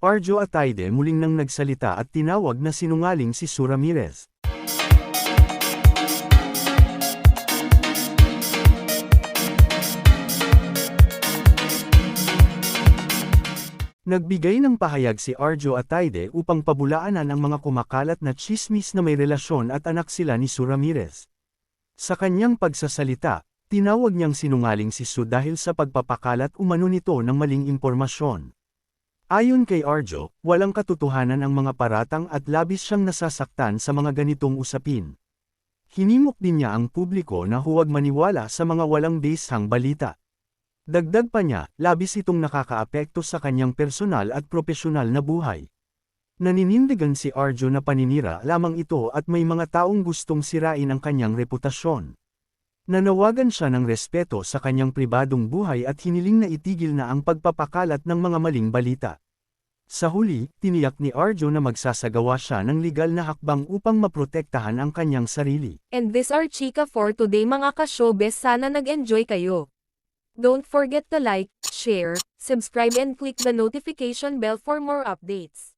Arjo Ataide muling nang nagsalita at tinawag na sinungaling si Sue Ramirez. Nagbigay ng pahayag si Arjo Ataide upang pabulaanan ang mga kumakalat na tsismis na may relasyon at anak sila ni Sue Ramirez. Sa kanyang pagsasalita, tinawag niyang sinungaling si Sue dahil sa pagpapakalat umano nito ng maling impormasyon. Ayon kay Arjo, walang katotohanan ang mga paratang at labis siyang nasasaktan sa mga ganitong usapin. Hinimok din niya ang publiko na huwag maniwala sa mga walang basehang balita. Dagdag pa niya, labis itong nakakaapekto sa kanyang personal at propesyonal na buhay. Naninindigan si Arjo na paninira lamang ito at may mga taong gustong sirain ang kanyang reputasyon. Nanawagan siya ng respeto sa kanyang pribadong buhay at hiniling na itigil na ang pagpapakalat ng mga maling balita. Sa huli, tiniyak ni Arjo na magsasagawa siya ng legal na hakbang upang maprotektahan ang kanyang sarili. And this are chika for today mga ka-showbiz, sana nag-enjoy kayo. Don't forget to like, share, subscribe and click the notification bell for more updates.